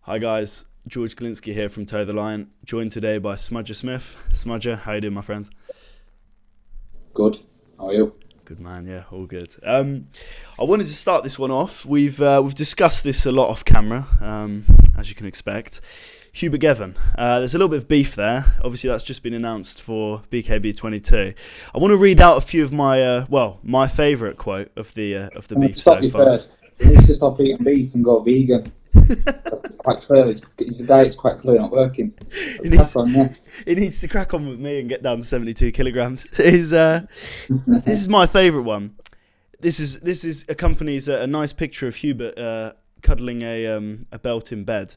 Hi guys, George Glinski here from Toe the Line, joined today by Smudger Smith. Smudger, how you doing, my friend? Good. How are you? Good man, yeah, all good. I wanted to start this one off. We've discussed this a lot off camera, as you can expect. Hubert Geven. There's a little bit of beef there. Obviously, that's just been announced for BKB 22. I want to read out a few of my favourite quote of the beef so far. He needs to stop eating beef and go vegan. That's quite clear. His diet's quite clearly not working. He needs to crack on with me and get down to 72 kilograms. This is my favourite one. This accompanies a nice picture of Hubert cuddling a belt in bed.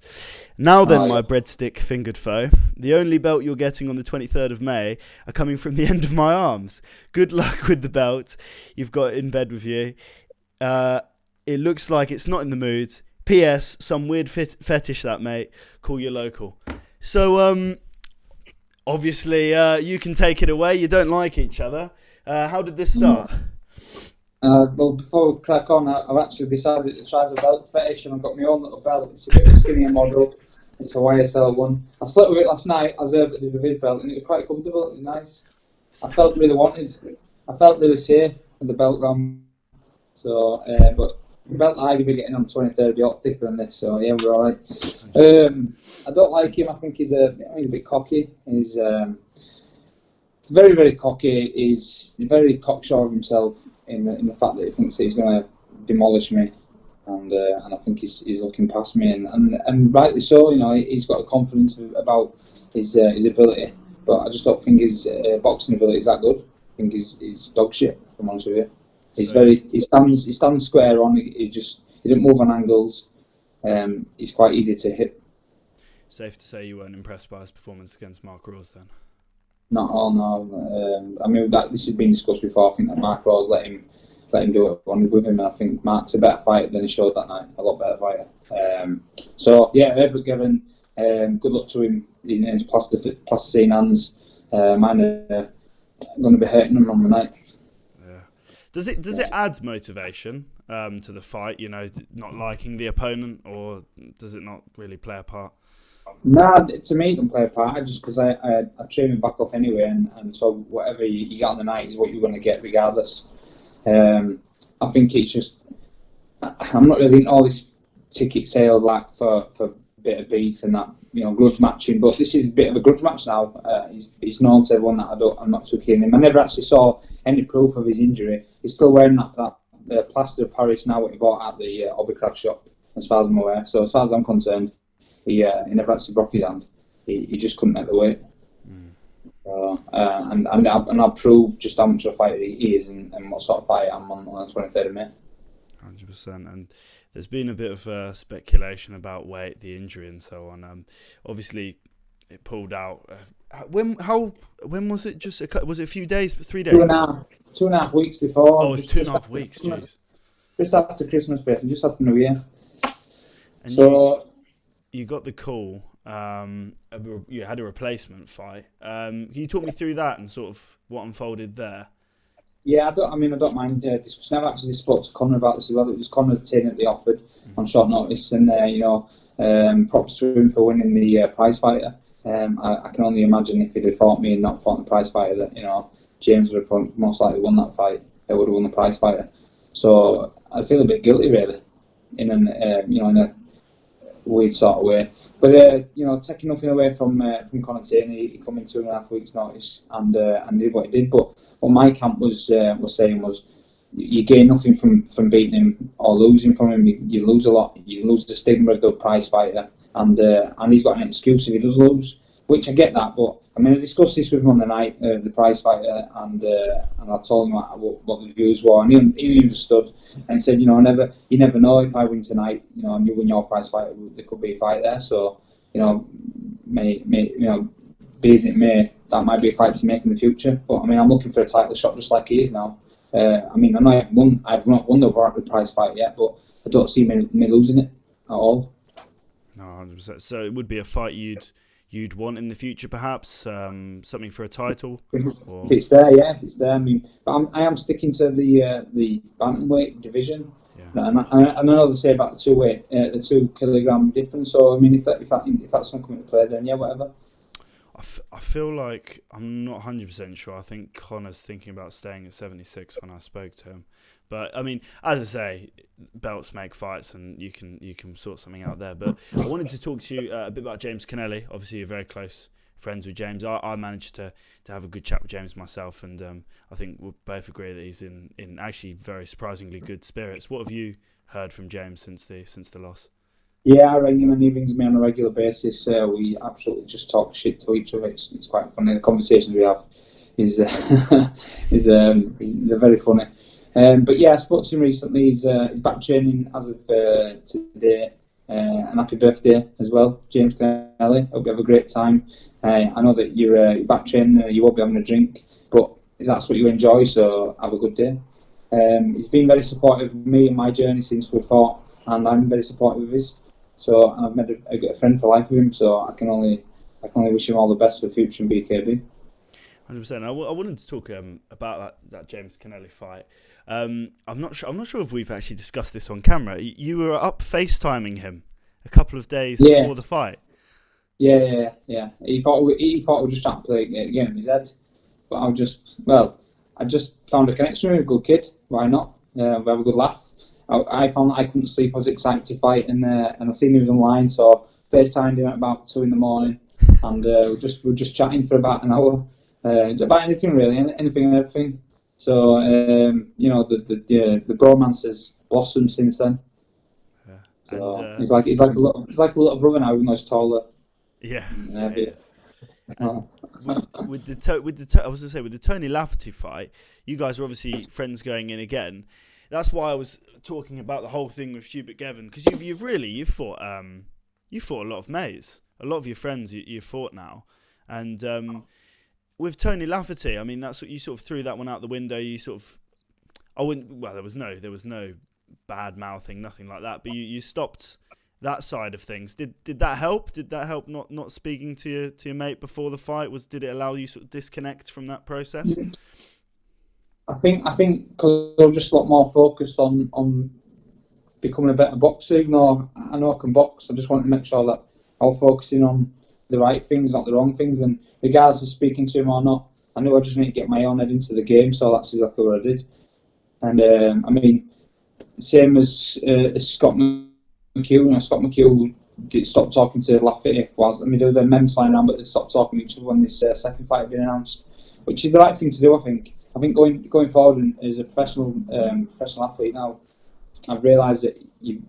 Now then, my breadstick fingered foe, the only belt you're getting on the 23rd of May are coming from the end of my arms. Good luck with the belt you've got in bed with you. It looks like it's not in the mood. P.S. Some weird fetish that, mate. Call your local. So, obviously, you can take it away. You don't like each other. How did this start? Well, before we crack on, I've actually decided to try the belt fetish, and I've got my own little belt. It's a bit of a skinnier model. It's a YSL one. I slept with it last night, as Hubert did with his belt, and it was quite comfortable. It was nice. I felt really wanted. I felt really safe with the belt on. So, but the belt I've been getting on the 23rd will be a lot thicker than this, so yeah, we're alright. I don't like him. I think he's a bit cocky. He's very, very cocky. He's very cocksure of himself in the fact that he thinks that he's going to demolish me, and I think he's looking past me, and rightly so. You know, he's got a confidence about his ability, but I just don't think his boxing ability is that good. I think he's dog shit, if I'm honest with you. He stands square on. He didn't move on angles. He's quite easy to hit. Safe to say you weren't impressed by his performance against Mark Rose then? Not all, no. I mean, this has been discussed before. I think that Mark Rose let him do it with him. And I think Mark's a better fighter than he showed that night. A lot better fighter. So yeah, Hubert Geven. Good luck to him in his plasticine hands. Mine are going to be hurting him on the night. Does it add motivation to the fight? You know, not liking the opponent, or does it not really play a part? Nah, to me it can play a part. Just because I train my back off anyway, and so whatever you get on the night is what you're going to get regardless. I think it's just I'm not really into all this ticket sales like for a bit of beef and that, you know, grudge matching. But this is a bit of a grudge match now. It's known to everyone that I'm not too keen on him. I never actually saw any proof of his injury. He's still wearing that plaster of Paris now, what he bought at the Hobbycraft shop, as far as I'm aware. So as far as I'm concerned, he never actually broke his hand. He just couldn't make the weight. And I'll prove just how much of a fighter he is and what sort of fight I'm on the 23rd of May. 100%. And there's been a bit of speculation about weight, the injury, and so on. Obviously, it pulled out. When was it? Was it a few days? 3 days? 2.5 weeks before. Oh, it's 2.5 weeks. Jeez. Just after Christmas, basically, just after New Year. And so you got the call. You had a replacement fight. Can you talk me through that and sort of what unfolded there? Yeah, I don't mind discussing. I've actually spoke to Connor about this as well. It was Connor that they offered on short notice, and props to him for winning the prize fighter. I can only imagine if he'd have fought me and not fought the prize fighter, that James would have most likely won that fight. He would have won the prize fighter. So I feel a bit guilty, really, in a weird sort of way. But taking nothing away from Conor Tierney, he come in 2.5 weeks' notice and did what he did. But what my camp was saying was, you gain nothing from beating him or losing from him. You lose a lot. You lose the stigma of the prize fighter, and he's got an excuse if he does lose, which I get that. But I mean, I discussed this with him on the night, the prize fighter, and I told him what the views were, and he understood and said, you never know if I win tonight, and you win your prize fighter, there could be a fight there. So, be as it may, that might be a fight to make in the future. But I mean, I'm looking for a title shot just like he is now. I know I've not won the prize fight yet, but I don't see me losing it at all. No, 100%. So it would be a fight you'd you'd want in the future, perhaps something for a title? If it's there, yeah, if it's there. I mean, but I am sticking to the bantamweight division. Yeah. And I know they say about the 2 kilogram difference. So I mean, if that's something to play, then yeah, whatever. I feel like I'm not 100% sure. I think Connor's thinking about staying at 76 when I spoke to him. But I mean, as I say, belts make fights, and you can sort something out there. But I wanted to talk to you a bit about James Canelli. Obviously, you're very close friends with James. I managed to have a good chat with James myself, and I think we'll both agree that he's in actually very surprisingly good spirits. What have you heard from James since the loss? Yeah, I ring him and he rings me on a regular basis. We absolutely just talk shit to each other. It's quite funny. The conversations we have is they're very funny. But yeah, I spoke to him recently. He's back training as of today. And happy birthday as well, James Canelli. Hope you have a great time. I know that you're back training. You won't be having a drink, but that's what you enjoy. So have a good day. He's been very supportive of me and my journey since we fought, and I'm very supportive of his. So I've made a friend for life with him. So I can only wish him all the best for the future in BKB. 100%. I wanted to talk about that James Canelli fight. I'm not sure if we've actually discussed this on camera. You were up FaceTiming him a couple of days before the fight. Yeah. He thought we were just trying to play a game in his head, but I just found a connection with him. A good kid. Why not? We have a good laugh. I found that I couldn't sleep. I was excited to fight, and I seen he was online, so FaceTimed him at about 2 a.m, and we were just chatting for about an hour about anything really, anything and everything. So the bromance has blossomed since then. Yeah. So and, he's like a little brother now, even though he's taller. Yeah. With the Tony Lafferty fight, you guys are obviously friends going in again. That's why I was talking about the whole thing with Hubert Geven, because you've fought a lot of mates, a lot of your friends you've fought now, and with Tony Lafferty, I mean, that's what you sort of threw that one out the window. You sort of, there was no bad mouthing, nothing like that, but you stopped that side of things. Did that help? Did that help not speaking to your mate before the fight? Did it allow you sort of disconnect from that process? I think because I was just a lot more focused on becoming a better boxer. Even though I know I can box, I just wanted to make sure that I was focusing on the right things, not the wrong things. And regardless of speaking to him or not, I knew I just need to get my own head into the game. So that's exactly what I did. And I mean, same as Scott McKee. Scott McKee stopped talking to Lafferty whilst the men flying around, but they stopped talking to each other when this second fight had been announced, which is the right thing to do, I think. I think going forward as a professional athlete now, I've realised that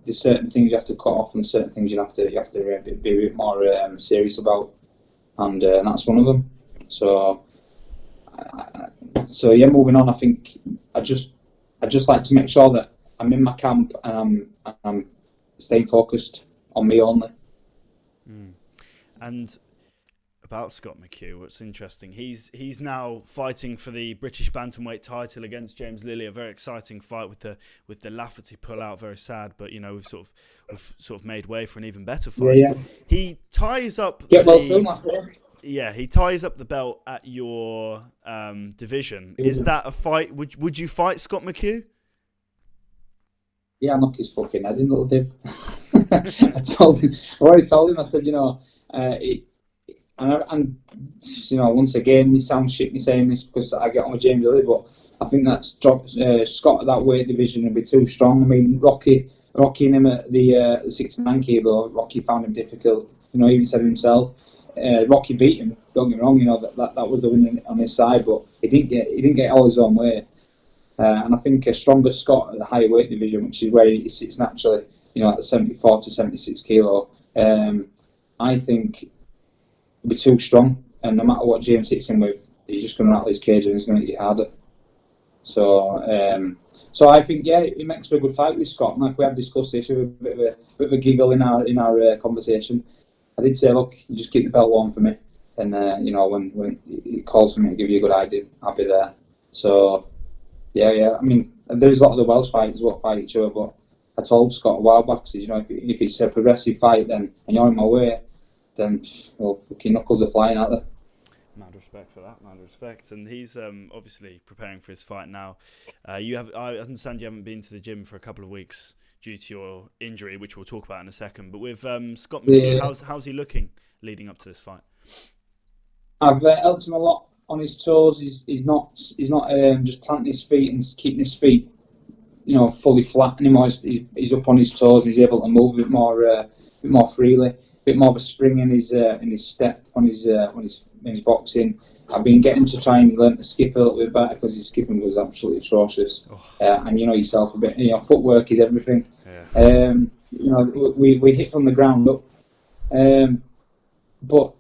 there's certain things you have to cut off, and certain things you have to be a bit more serious about, and that's one of them. So moving on. I think I just like to make sure that I'm in my camp and I'm staying focused on me only. And about Scott McKee, what's interesting, he's now fighting for the British bantamweight title against James Lilly. A very exciting fight with the Lafferty pullout. Very sad, but we've sort of made way for an even better fight. Yeah. He ties up. He ties up the belt at your division. Is that a fight? Would you fight Scott McKee? Yeah, I knock his fucking head in, little div. I already told him. I said, and once again, this sounds shit me saying this because I get on with James Lilly, but I think that Scott at that weight division would be too strong. I mean, Rocky and him at the 69 kilo, Rocky found him difficult. He even said himself. Rocky beat him. Don't get me wrong. That was the win on his side, but he didn't get all his own way. And I think a stronger Scott at the higher weight division, which is where he sits naturally, at the 74 to 76 kilo, I think be too strong, and no matter what James hits him with, he's just going to rattle his cage and he's going to hit you harder. So I think it makes for a good fight with Scott. Like we have discussed this with a bit of a giggle in our conversation. I did say, look, you just keep the belt warm for me, and when he calls for me and give you a good idea, I'll be there. So I mean, there's a lot of the Welsh fighters who fight each other, but I told Scott a while back, if it's a progressive fight, then and you're in my way, then well, fucking knuckles are flying out there. Mad respect for that, mad respect. And he's obviously preparing for his fight now. I understand you haven't been to the gym for a couple of weeks due to your injury, which we'll talk about in a second. But with Scott McKee, how's he looking leading up to this fight? I've helped him a lot on his toes. He's not just planting his feet and keeping his feet, fully flat anymore. He's up on his toes. He's able to move a bit more freely, a bit more of a spring in his step when he's boxing. I've been getting to try and learn to skip a little bit better because his skipping was absolutely atrocious. And yourself a bit. Footwork is everything. Yeah. We hit from the ground up, but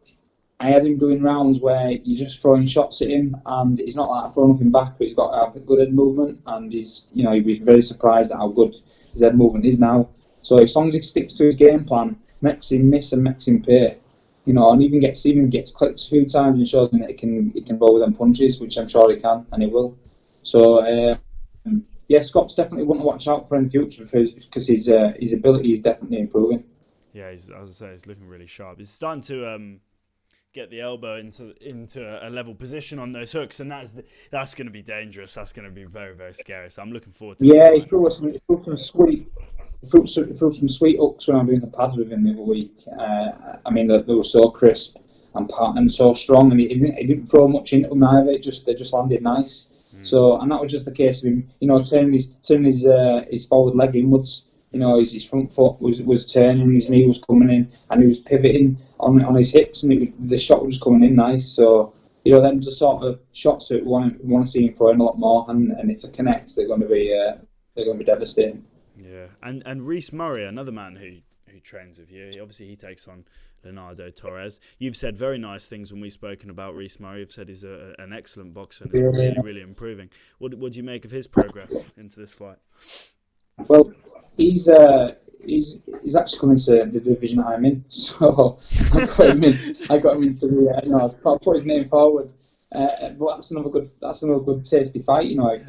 I had him doing rounds where you're just throwing shots at him, and it's not like throwing nothing back, but he's got to have a good head movement, and he'd be very surprised at how good his head movement is now. So as long as he sticks to his game plan, makes him miss and makes him pay, and even gets clipped a few times and shows him that he can roll with them punches, which I'm sure he can, and he will. So Scott's definitely one to watch out for in the future because his ability is definitely improving. Yeah, as I say, he's looking really sharp. He's starting to get the elbow into a level position on those hooks, and that's going to be dangerous. That's going to be very, very scary. So I'm looking forward to it. Yeah, he threw some sweet hooks when I'm doing the pads with him the other week. They were so crisp and so strong, and he didn't throw much into them either. They just landed nice. So, and that was just the case of him, turning his forward leg inwards. His front foot was turning, his knee was coming in, and he was pivoting on his hips, and the shot was coming in nice. So, them the sort of shots that we want to see him throwing a lot more, and if it connects, they're going to be devastating. Yeah, and Reese Marie, another man who trains with you, obviously he takes on Leonardo Torres. You've said very nice things when we've spoken about Reese Marie. You've said he's an excellent boxer and is really, really improving. What do you make of his progress into this fight? Well, he's actually coming to the division I'm in, so I got him into the. I'll put his name forward. But that's another good tasty fight. If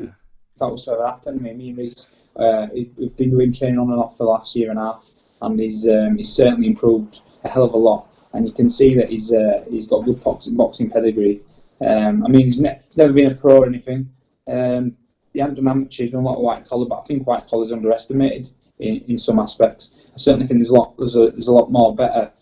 that was to ever happen, me and Reese, we've been doing training on and off for the last year and a half, and he's certainly improved a hell of a lot. And you can see that he's got good boxing pedigree. He's never been a pro or anything. He hasn't done amateur, he's done a lot of white collar, but I think white collar's underestimated in some aspects. I certainly think there's a lot more better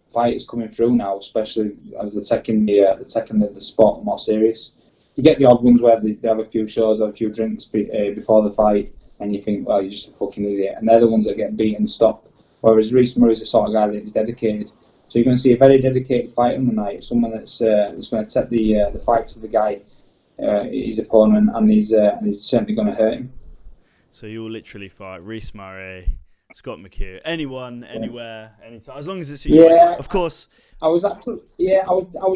fighters coming through now, especially as they're taking the sport more serious. You get the odd ones where they have a few shows, have a few drinks before the fight, and you think, well, you're just a fucking idiot. And they're the ones that get beaten and stop. Whereas Reese Marie's the sort of guy that is dedicated. So you're going to see a very dedicated fighter on the night, someone that's going to take the fight to the guy, his opponent, and he's certainly going to hurt him. So you will literally fight Reese Marie, Scott McKee, anyone, anywhere, anytime, as long as it's you. Yeah, of course. I was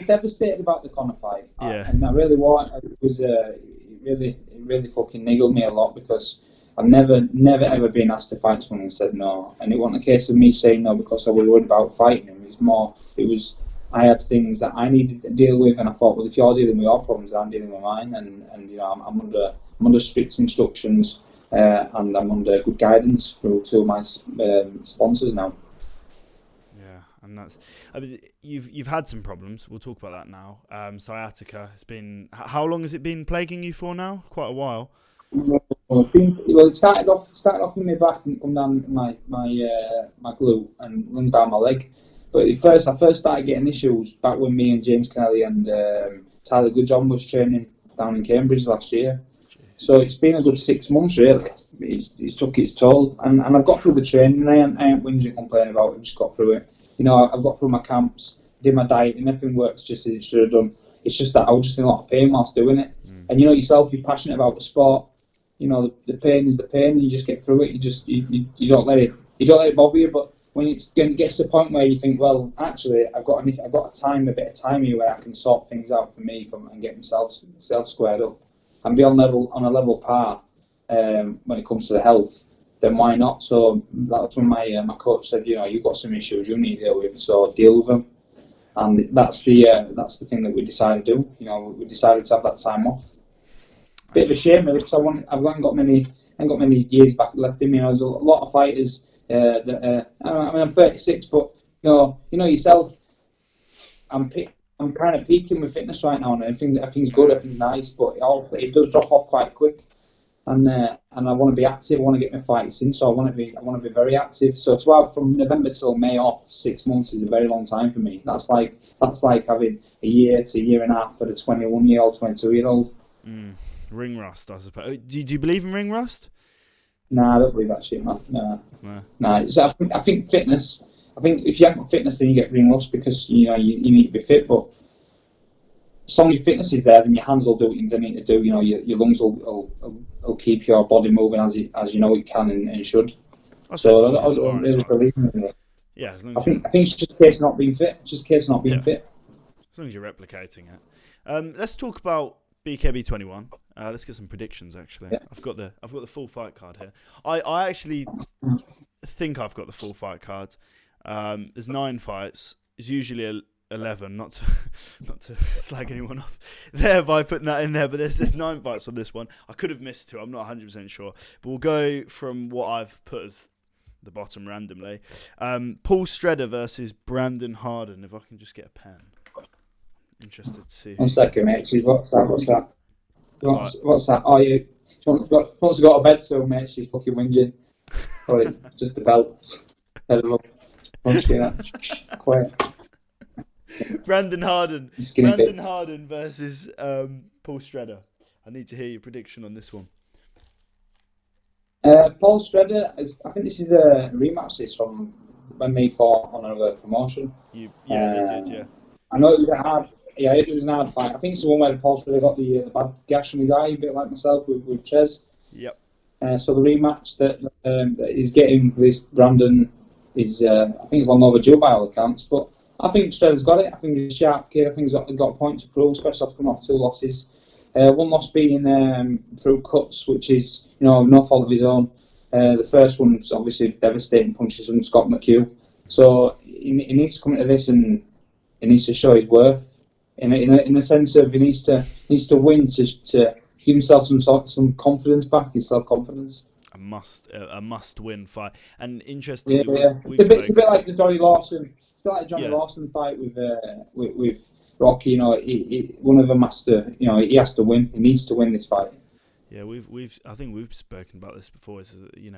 devastated about the Conor fight. Yeah. And I really was. It really fucking niggled me a lot because I've never ever been asked to fight someone and said no. And it wasn't a case of me saying no because I was worried about fighting him. I had things that I needed to deal with, and I thought, well, if you're dealing with your problems, I'm dealing with mine, and I'm under strict instructions, and I'm under good guidance through two of my sponsors now. Yeah, and that's. You've had some problems. We'll talk about that now. Sciatica has been. How long has it been plaguing you for now? Quite a while. Well, it started off in my back and come down my glute and runs down my leg. But I first started getting issues back when me and James Canelli and Tyler Goodjohn was training down in Cambridge last year. So it's been a good 6 months really. It's took its toll, and I've got through the training. I ain't whinging and complaining about it. I've just got through it. I've got through my camps, did my diet, and everything works just as it should have done. It's just that I was just in a lot of pain whilst doing it. And yourself, you're passionate about the sport. The pain is the pain, and you just get through it. You don't let it bother you. But when it gets to the point where you think, well, actually, I've got a bit of time here where I can sort things out for me and get myself squared up and be on a level par when it comes to the health, then why not? So that's when my coach said, you've got some issues you need to deal with, so deal with them. And that's the thing that we decided to do. We decided to have that time off. Bit of a shame, really, because I haven't got many years back left in me. There's a lot of fighters I'm 36, but you know yourself. I'm kind of peaking with fitness right now, and everything's good, everything's nice, but it does drop off quite quick. And I want to be active. I want to get my fights in, so I want to be very active. So to have from November till May off 6 months is a very long time for me. That's like having a year to a year and a half for the 21-year-old, 22-year-old. Ring rust, I suppose. Do you believe in ring rust? Nah, I don't believe that shit, man. Nah. So I think fitness. I think if you haven't got fitness, then you get ring rust because you need to be fit, but. As long as your fitness is there, then your hands will do what you need to do. Your lungs will keep your body moving as you know it can and should. So I don't really believe in it. Yeah, as long I as think it's just a case of not being fit. It's just a case of not being fit. As long as you're replicating it. Let's talk about BKB 21. Let's get some predictions. Actually, yeah. I've got the full fight card here. I actually think I've got the full fight card. There's 9 fights. It's usually 11, not to slag anyone off there by putting that in there, but there's 9 fights on this one. I could have missed 2, I'm not 100% sure, but we'll go from what I've put as the bottom randomly. Paul Stredder versus Brandon Hardin, if I can just get a pen. Interested to see. 1 second, mate. What's that? What's that? Oh, you wants to go to bed soon, mate. She's fucking whinging. Oh, just the belt. Quiet. Brandon Hardin versus Paul Stredder. I need to hear your prediction on this one. Paul Stredder, I think this is a rematch. This from when they fought on another promotion. They did, yeah. I know it was hard. Yeah, it was an hard fight. I think it's the one where Paul Stredder got the bad gash on his eye, a bit like myself with Ches. Yep. So the rematch that he's getting with this Brandon is, I think it's long overdue by all accounts, but. I think Stredder's got it. I think he's a sharp kid. I think he's got a point to prove, especially after coming off 2 losses. 1 loss being through cuts, which is no fault of his own. The first one was obviously devastating punches from Scott McKee. So he needs to come into this and he needs to show his worth. In the sense of he needs to win to give himself some confidence back, his self-confidence. A must win fight. And interestingly, it's a bit like the Johnny Lawson. Like Johnny Lawson fight with Rocky, one of them has to, he has to win. He needs to win this fight. Yeah, I think we've spoken about this before.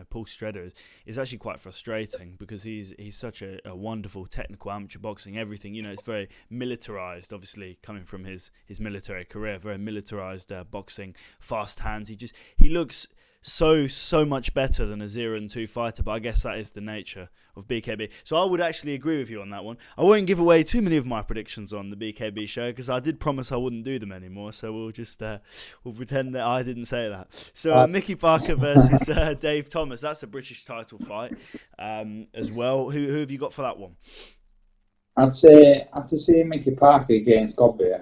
Paul Stredder is actually quite frustrating because he's such a wonderful technical amateur boxing. Everything, it's very militarized. Obviously, coming from his military career, very militarized boxing, fast hands. He looks so much better than a 0-2 fighter, but I guess that is the nature of BKB. So I would actually agree with you on that one. I won't give away too many of my predictions on the BKB show because I did promise I wouldn't do them anymore. So we'll just we'll pretend that I didn't say that. So Mickey Parker versus Dave Thomas. That's a British title fight as well. Who have you got for that one? I'd say after seeing Mickey Parker against Godfrey,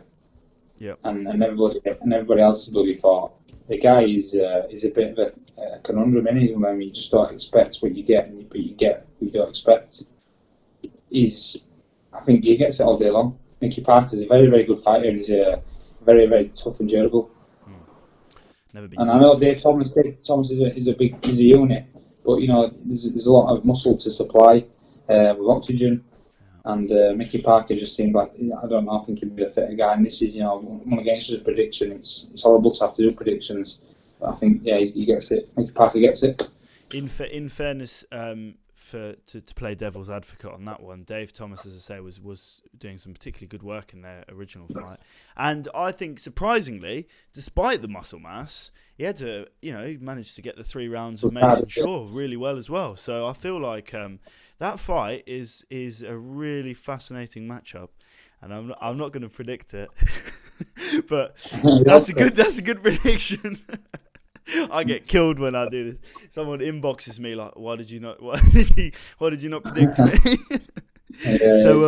yeah, and everybody else has bloody fought. The guy is a bit of a conundrum, isn't he? When you just don't expect what you get, but you get what you don't expect. I think he gets it all day long. Mickey Parker's a very, very good fighter, and he's very, very tough and durable. And I know Dave Thomas is a unit, but there's a lot of muscle to supply with oxygen. And Mickey Parker just seemed like, I don't know, I think he'd be a fitter guy. And this is, one against his prediction. It's horrible to have to do predictions. But I think, he gets it. Mickey Parker gets it. In fairness, to play devil's advocate on that one, Dave Thomas, as I say, was doing some particularly good work in their original fight. And I think, surprisingly, despite the muscle mass, he had to, he managed to get the 3 rounds of Mason Shaw really well as well. So I feel like that fight is a really fascinating matchup, and I'm not going to predict it, but that's a good prediction. I get killed when I do this. Someone inboxes me like, "Why did you not predict me?" So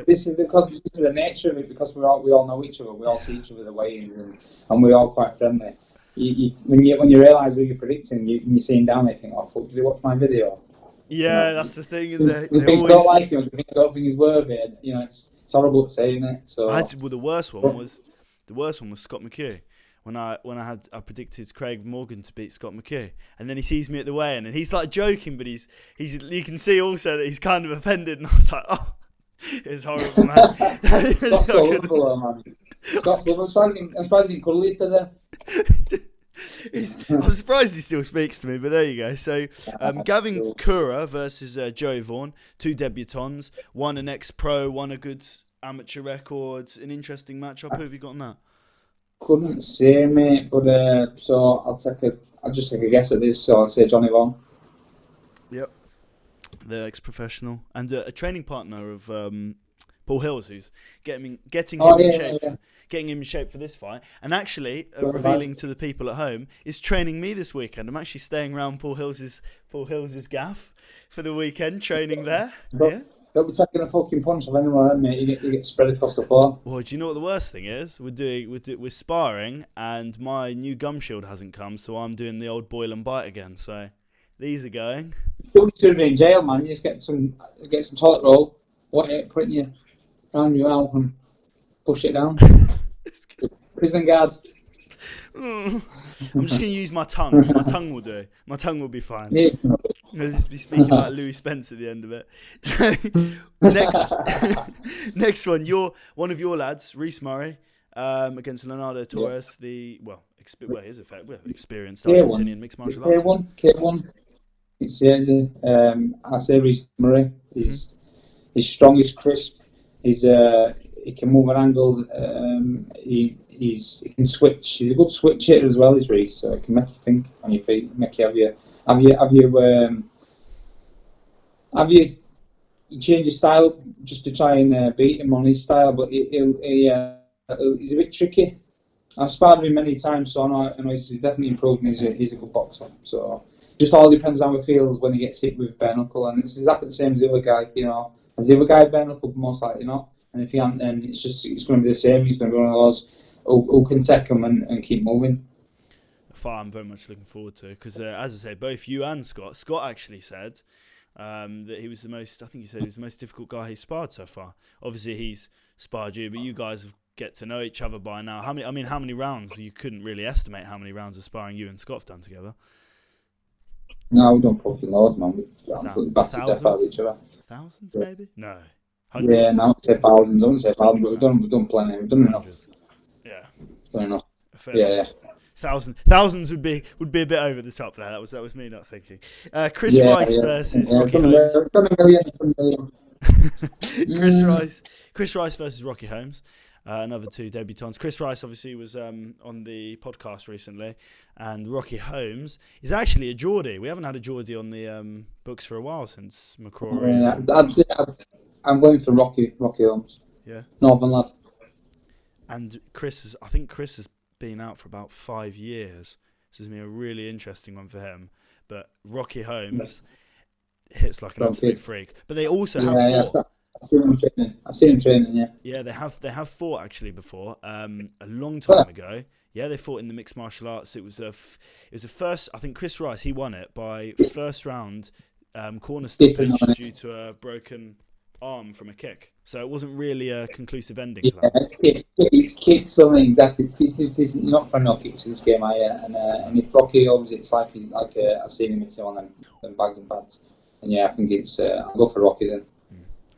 this is the nature of it, because we all know each other, we all see each other the way, and we're all quite friendly. When you realise who you're predicting, you're seeing down, you think, "Oh fuck, did you watch my video?" Yeah, that's the thing. They don't like him. They don't think he's worth it. It's horrible to say, isn't it? So the worst one was Scott McKee. when I predicted Craig Morgan to beat Scott McKee, and then he sees me at the weigh-in, and he's like joking, but he's you can see also that he's kind of offended, and I was like, oh, it's horrible, man. Scott's so lovable, man. Scott's lovable. I'm surprised he cuddle each other. I'm surprised he still speaks to me, but there you go. So, Gavin Kura versus Joey Vaughn, 2 debutants, one an ex-pro, one a good amateur record. An interesting matchup. Who have you got on that? Couldn't say, mate, but so I'll just take a guess at this. So I'll say Johnny Vaughn. Yep, the ex-professional and a training partner of Paul Hills, who's getting him in shape. Getting him in shape for this fight, and actually revealing to the people at home, is training me this weekend. I'm actually staying around Paul Hills's gaff for the weekend, training there. Don't be taking a fucking punch of anyone, mate. You get spread across the floor. Well, do you know what the worst thing is? We're sparring, and my new gum shield hasn't come, so I'm doing the old boil and bite again. So these are going. You should be in jail, man. You just get some toilet roll, put it around your mouth and push it down. Prison guard. I'm just going to use my tongue. My tongue will do. My tongue will be fine. Yeah. I'll just be speaking like Louis Spence at the end of it. So, next one. One of your lads, Reese Marie, against Leonardo Torres, experienced Argentinian mixed martial arts. K1. I say Reese Marie. He's strong, he's crisp. He can move at angles. He can switch. He's a good switch hitter as well, is Reese. So it can make you think on your feet, make you have you change your style just to try and beat him on his style. But he's a bit tricky. I've sparred with him many times, so I know he's definitely improved. And he's a good boxer. So just all depends on how it feels when he gets hit with bare knuckle, and it's exactly the same as the other guy. As the other guy bare knuckle, most likely not. And if he hasn't, then it's going to be the same. He's going to be one of those who can take him and keep moving. A fight I'm very much looking forward to because, as I say, both you and Scott actually said that he was the most difficult guy he's sparred so far. Obviously, he's sparred you, but you guys get to know each other by now. How many rounds? You couldn't really estimate how many rounds of sparring you and Scott have done together. No, we don't fucking loads, man. We absolutely battered death out of each other. Thousands, maybe? No. Hundreds. Yeah, no, I'd say thousands. I wouldn't say thousands, but we've done plenty. We've done enough. Yeah. Done enough. Yeah. Thousands would be a bit over the top there. That was me not thinking. Chris Rice versus Rocky Holmes. Done a million. Chris Rice versus Rocky Holmes. Another 2 debutants. Chris Rice obviously was on the podcast recently, and Rocky Holmes is actually a Geordie. We haven't had a Geordie on the books for a while since McCrory. Yeah, I'm going for Rocky Holmes. Yeah. Northern lad. And I think Chris has been out for about 5 years. This is going to be a really interesting one for him. But Rocky Holmes hits like an absolute freak. But they also have fought. I've seen him training, yeah. Yeah, they have fought actually before. A long time ago. Yeah, they fought in the mixed martial arts. It was a first. I think Chris Rice, he won it by first round corner stoppage due to a broken arm from a kick. So it wasn't really a conclusive ending to that. It's kicked something exactly. It's not for no kicks in this game, and if Rocky Holmes, it's like I've seen him hit on them bags and pads. And yeah, I think it's I'll go for Rocky then.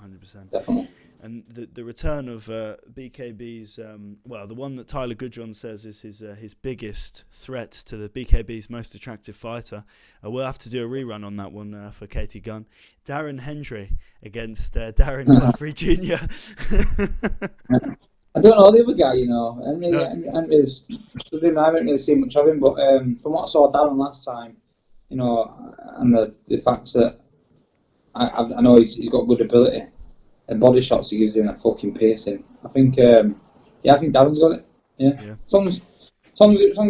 100%. Definitely. And the return of BKB's, the one that Tyler Goodjohn says is his biggest threat to the BKB's most attractive fighter. We'll have to do a rerun on that one for Katie Gunn. Darren Hendry against Darren Godfrey Jr. I don't know the other guy, I haven't really seen much of him, but from what I saw Darren last time, and the fact that I know he's got good ability. And body shots he gives him a fucking pacing. I think Darren's got it. Yeah. As long as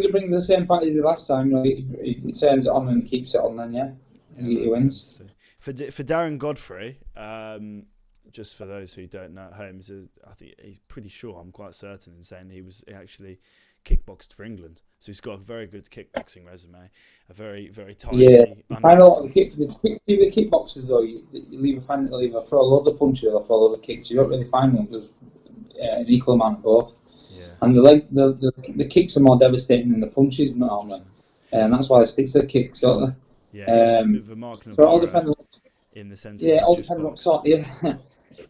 he brings the same fight as he did last time, he turns it on and keeps it on. Then he wins. For Darren Godfrey, just for those who don't know at home, I think he's pretty sure. I'm quite certain in saying he actually kickboxed for England, so he's got a very good kickboxing resume. A very very tight. Yeah. I know the kickboxers though, you either throw loads of punches or throw loads of kicks. You don't really find one because an equal amount of both. Yeah. And the kicks are more devastating than the punches normally, and that's why they stick to the kicks, don't they? Yeah, with the Mark so it all depends. In the sense, Yeah, it all depends on what sort. Yeah,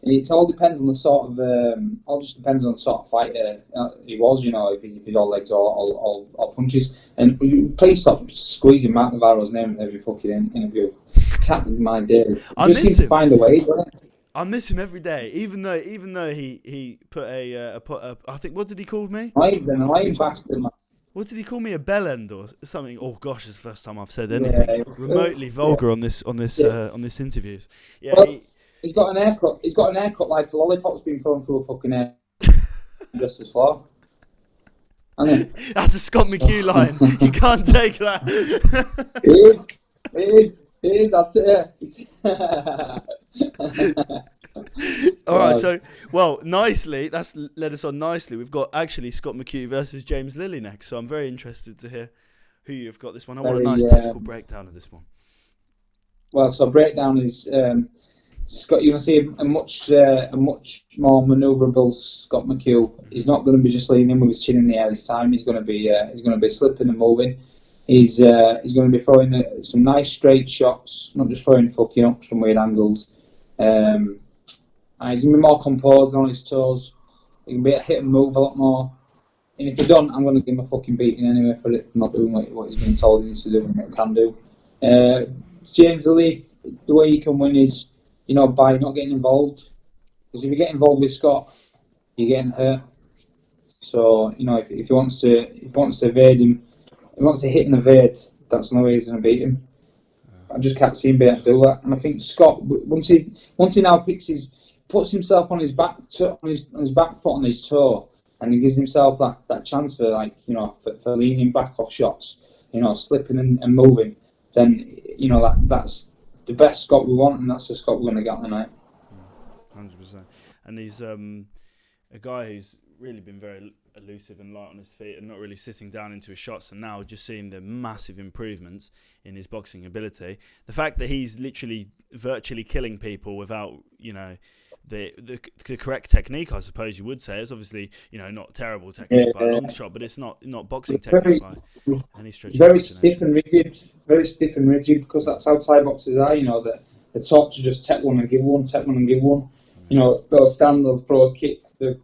it all depends on the sort of. All just depends on the sort of fighter he was. You know, if he's all legs or punches. And please stop squeezing Mark Navarro's name in every fucking interview. Can't my day. I just seems to find a way, doesn't it? I miss him every day, even though he put a I think, what did he call me? An lying bastard, man. What did he call me? A bell end or something? Oh gosh, it's the first time I've said anything remotely vulgar on this interviews. Yeah, well, he's got an haircut. He's got an haircut like a lollipop's been thrown through a fucking hair just as far. That's a Scott McKee line. You can't take that. It is. That's it. All right, so nicely. That's led us on nicely. We've got actually Scott McKee versus James Lilly next. So I'm very interested to hear who you've got this one. I want a nice technical breakdown of this one. Well, so breakdown is Scott. You're going to see a much more manoeuvrable Scott McKee. He's not going to be just leaning in with his chin in the air this time. He's going to be slipping and moving. He's going to be throwing some nice straight shots, not just throwing fucking up from weird angles. He's going to be more composed on his toes. He can hit and move a lot more. And if he don't, I'm going to give him a fucking beating anyway for not doing what he's been told he needs to do and what he can do. James Lilly, the way he can win is, by not getting involved. Because if you get involved with Scott, you're getting hurt. So, if he wants to evade him, if he wants to hit and evade, that's the only way he's going to beat him. I just can't see him being able to do that. And I think Scott, once he now puts himself on his back foot on his toe, and he gives himself that chance for for leaning back off shots, slipping and moving, then that's the best Scott we want, and that's the Scott we're going to get tonight. 100%. And he's a guy who's really been very elusive and light on his feet and not really sitting down into his shots, and now just seeing the massive improvements in his boxing ability. The fact that he's literally virtually killing people without, the correct technique, I suppose you would say. It's obviously, not terrible technique by a long shot, but it's not boxing technique by any stretch of very stiff and rigid, because that's how Thai boxers are. They're taught to just take one and give one, take one and give one. They'll stand, they'll throw a kick, they'll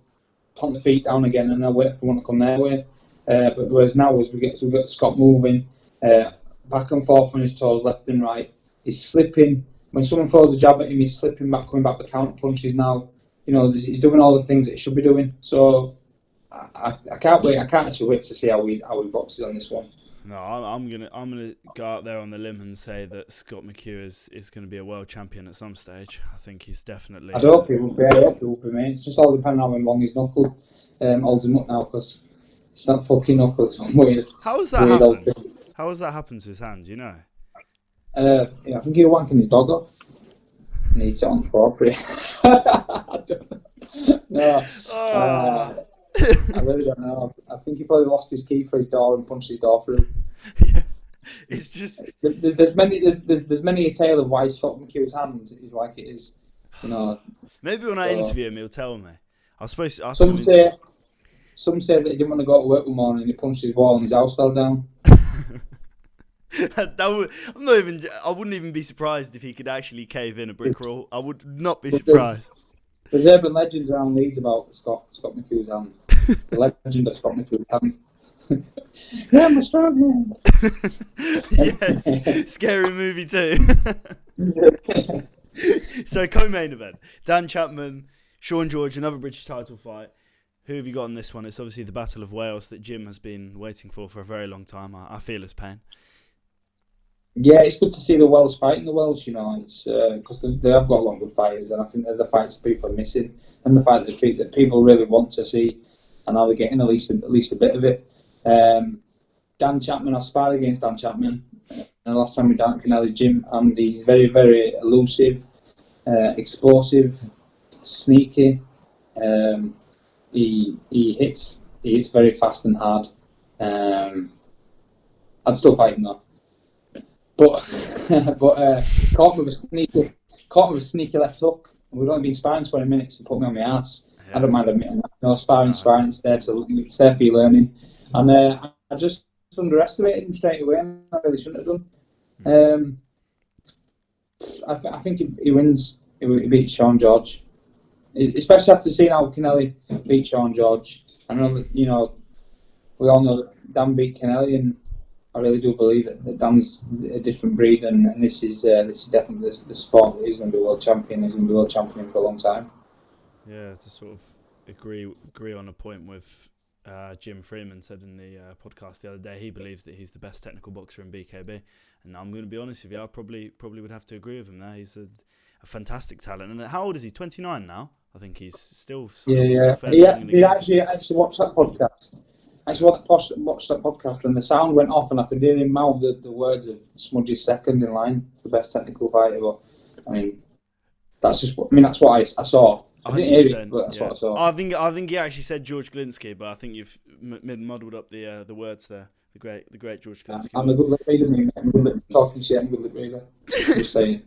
put the feet down again, and they'll wait for one to come their way. But whereas now, as we've got Scott moving back and forth on his toes, left and right, he's slipping. When someone throws a jab at him, he's slipping back, coming back with counter punches now. He's doing all the things that he should be doing. So I can't wait. I can't actually wait to see how he boxes on this one. No, I'm gonna go out there on the limb and say that Scott McKee is going to be a world champion at some stage. I think he's definitely. I hope he will be, mate. It's just all depending on how long his knuckle holds him up now, because it's not fucking knuckle. It's weird. How has that happened? How has that happened to his hand? Do you know? I think he was wanking his dog off. And he eats it on the floor. I don't know. No. I really don't know. I think he probably lost his key for his door and punched his door through. Yeah, it's just there's many a tale of why Scott McKee's hand is like it is. Maybe when I interview him, he'll tell me. Some say that he didn't want to go to work one morning and he punched his wall and his house fell down. I wouldn't even be surprised if he could actually cave in a brick wall. I would not be surprised. There's urban legends around Leeds about Scott McKee's hand. The legend of Scott McKee's hand. Yeah, I'm a strong hand. Yes, scary movie too. So co-main event: Dan Chapman, Sean George, another British title fight. Who have you got on this one? It's obviously the Battle of Wales that Jim has been waiting for a very long time. I feel his pain. Yeah, it's good to see the Welsh fighting the Welsh, it's because they have got a lot of good fighters, and I think they're the fights that people are missing, and the fight that people really want to see, and now they're getting at least a bit of it. Dan Chapman, I sparred against Dan Chapman, and the last time we down at Canelli's gym, and he's very, very elusive, explosive, sneaky. He hits very fast and hard. I'd still fight him though. But caught with a sneaky left hook. We've only been sparring 20 minutes and put me on my ass. I don't mind admitting that. No, sparring, it's there it's there for your learning. And I just underestimated him straight away, and I really shouldn't have done. I think he wins. He beats Sean George, especially after seeing how Canelli beat Sean George. I know that, you know, we all know that Dan beat Canelli, and I really do believe that Dan's a different breed, and this is definitely the sport that he's going to be world champion. He's going to be world champion for a long time. Yeah, to sort of agree on a point with Jim Freeman said in the podcast the other day. He believes that he's the best technical boxer in BKB, and I'm going to be honest with you, I probably would have to agree with him there. He's a fantastic talent. And how old is he? 29 now. I think he's still yeah. He actually watched that podcast. I watched that podcast, and the sound went off, and I could hear him mouth the words of Smudger's second in line for best technical fighter. But I mean, that's what I saw. I didn't hear it, but that's what I saw. I think he actually said George Glinski, but I think you've muddled up the words there. The great George Glinski. I'm a good lip reader, mate. I'm a good lip talking shit. I'm a good lip reader. Just saying.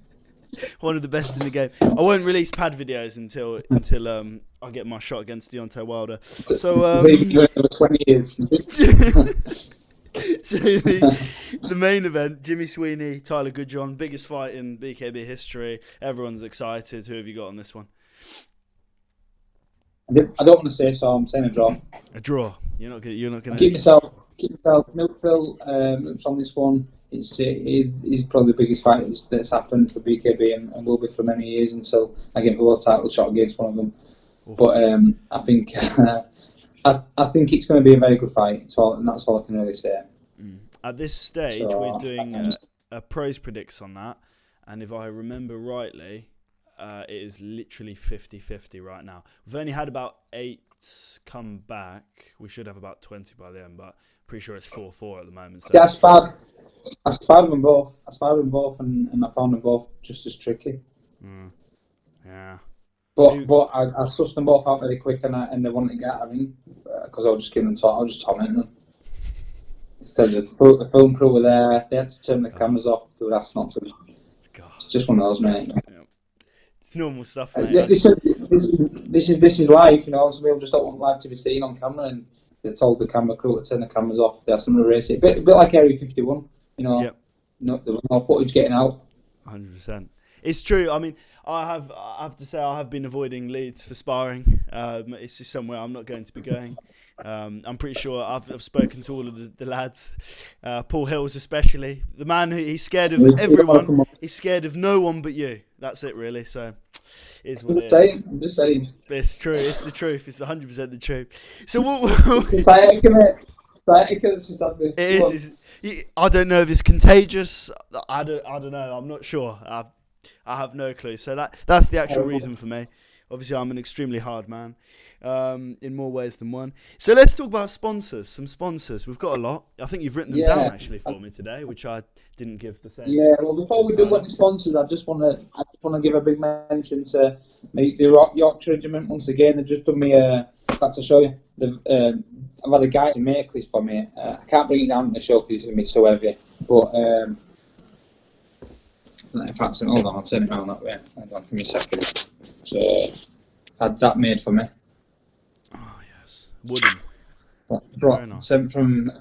One of the best in the game. I won't release pad videos until I get my shot against Deontay Wilder. So 20 years. So the main event, Jimmy Sweeney, Tyler Goodjohn, biggest fight in BKB history. Everyone's excited. Who have you got on this one? I don't want to say so. I'm saying a draw. A draw. You're not gonna keep yourself. Milkville on this one. He's probably the biggest fight that's happened for BKB and will be for many years until I get the world title shot against one of them. Ooh. But I think I think it's going to be a very good fight. And that's all I can really say. At this stage, we're doing a pros predicts on that, and if I remember rightly, it is literally 50-50 right now. We've only had about 8 come back. We should have about 20 by the end, but pretty sure it's 4-4 at the moment. So. Yeah, I sparred them both. And I found them both just as tricky. Yeah. But I sussed them both out very quick, and they wanted to get at me because I was just giving them talk. I was just tormenting them. So the film crew were there. They had to turn the cameras off. They were asked not to. It's just one of those, mate. Yeah. It's normal stuff, mate. This is life, you know. Some people just don't want life to be seen on camera, and they told the camera crew to turn the cameras off. They asked them to race it, a bit like Area 51, you know. Yep. No, there was no footage getting out. 100%. It's true. I mean, I have to say I have been avoiding Leeds for sparring. It's just somewhere I'm not going to be going. I'm pretty sure I've spoken to all of the lads, Paul Hills especially. The man he's scared of everyone. He's scared of no one but you. That's it, really. So, it is what it is. I'm just saying. It's true. It's the truth. It's 100% the truth. So what? It's sciatica, mate. Sciatica. It's just happening. It is. I don't know if it's contagious. I don't know. I'm not sure. I have no clue. So that's the actual reason for me. Obviously, I'm an extremely hard man, in more ways than one. So let's talk about sponsors. Some sponsors. We've got a lot. I think you've written them down actually for me today, which I didn't give the same. Yeah. Well, before we do any sponsors, I just want to give a big mention to the Yorkshire Regiment once again. They've just done me got to show you. I've had a guy to make this for me. I can't bring it down in the show because it's going to be so heavy. But in fact, hold on, I'll turn it around that way. Hang on, give me a second. So, I had that made for me. Oh yes, wooden. Very nice. Sent from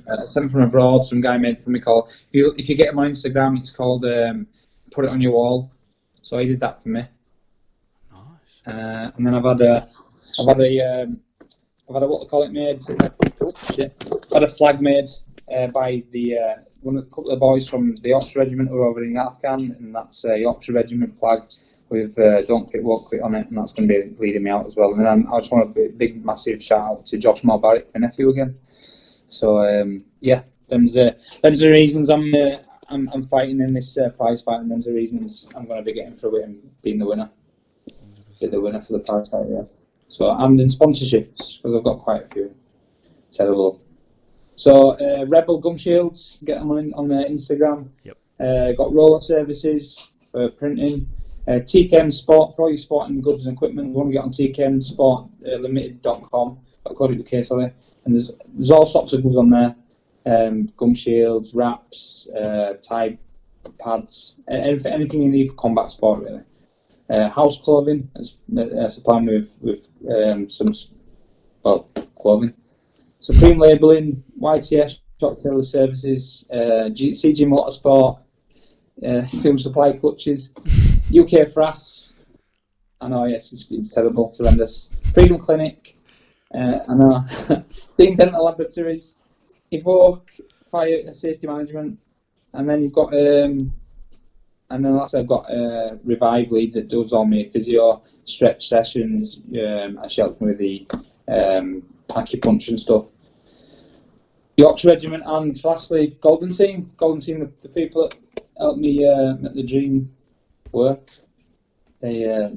abroad. Some guy made for me called. If you get him on Instagram, it's called "Put It on Your Wall." So he did that for me. Nice. And then I've had a what they call it made. I've had a flag made by a couple of boys from the Yorkshire Regiment who are over in Afghan, and that's a Yorkshire Regiment flag with "Don't Quit, Won't Quit" on it, and that's going to be leading me out as well. And then I just want a big, massive shout out to Josh Barrett, my nephew again. So them's the reasons I'm fighting in this prize fight, and them's the reasons I'm going to be getting through it and being the winner. 100%. Be the winner for the prize fight, yeah. So and in sponsorships because I've got quite a few. Terrible. So Rebel Gum Shields, get them on their Instagram. Yep. Got roller services for printing. TKM Sport for all your sporting goods and equipment. You want to get on tkmsportlimited.com. .co.uk, sorry. And there's all sorts of goods on there. Gum shields, wraps, tie pads, anything you need for combat sport really. House clothing, supplying with some clothing. Supreme Labelling, YTS, Shot Killer Services, CG Motorsport, Steel Supply Clutches, UK Frass. I know, yes, it's terrible, it's horrendous. Freedom Clinic, I know. Dean Dental Laboratories, Evoke Fire and Safety Management, and then you've got and then last I've got Revive Leeds that does all my physio stretch sessions. Actually helps me with the acupuncture and stuff. Yorkshire Regiment, and lastly Golden Team, the people that help me make the dream work. They're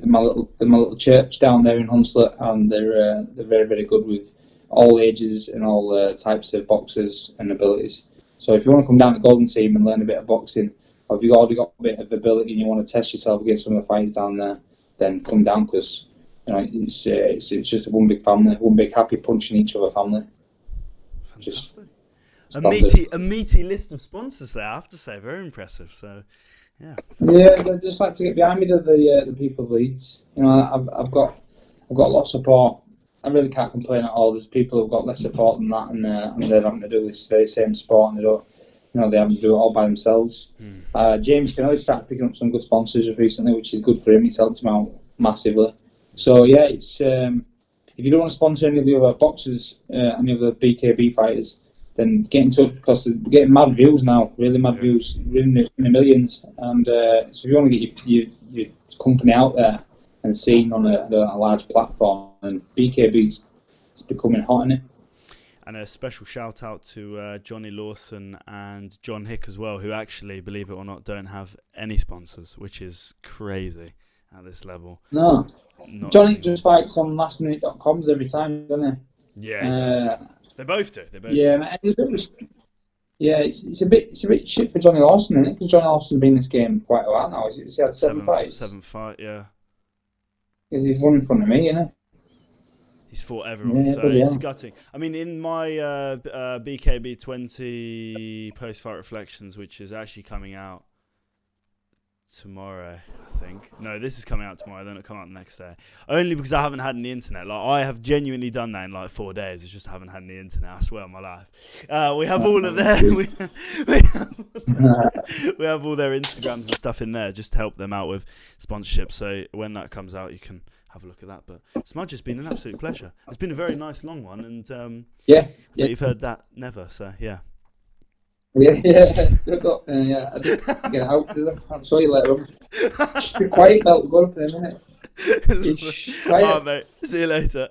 my little church down there in Hunslet, and they're very, very good with all ages and all types of boxers and abilities. So if you want to come down to Golden Team and learn a bit of boxing, or if you've already got a bit of ability and you want to test yourself against some of the fights down there, then come down, because it's just one big family, one big happy punching each other family. Fantastic. A meaty list of sponsors there, I have to say. Very impressive. So, yeah. Yeah, they just like to get behind me, the people of Leeds. I've got a lot of support. I really can't complain at all. There's people who've got less support than that, and they're having to do this very same sport, and they don't. They have to do it all by themselves. James Canelli started picking up some good sponsors recently, which is good for him. He's helped him out massively. So yeah, it's if you don't want to sponsor any of the other boxers, any of the BKB fighters, then get in touch, because we're getting mad views now, really mad views, really in the millions. And so if you want to get your company out there and seen on a large platform, and BKB's becoming hot in it. And a special shout out to Johnny Lawson and John Hick as well, who actually, believe it or not, don't have any sponsors, which is crazy at this level. No. Johnny just fights on lastminute.coms every time, doesn't he? Yeah, he does. They both do. Yeah, it's a bit shit for Johnny Lawson, isn't it? Because Johnny Lawson's been in this game quite a while now. He's had seven fights. Seven fight, yeah. Because he's one in front of me, isn't he? He's fought everyone, so it's gutting. I mean, in my BKB 20 post-fight reflections, which is actually coming out tomorrow, I think. No, this is coming out tomorrow. Then it'll come out the next day. Only because I haven't had any internet. Like, I have genuinely done that in like 4 days. It's just I haven't had any internet. I swear on my life. We have all of their we have all their Instagrams and stuff in there just to help them out with sponsorship. So when that comes out, you can have a look at that. But Smudger's been an absolute pleasure. It's been a very nice long one, and yeah. But you've heard that never, so yeah. Yeah. I did get out to them. I'll show you later on. Just be quiet, Belt. Go up in a minute. Quiet. Alright, mate. See you later.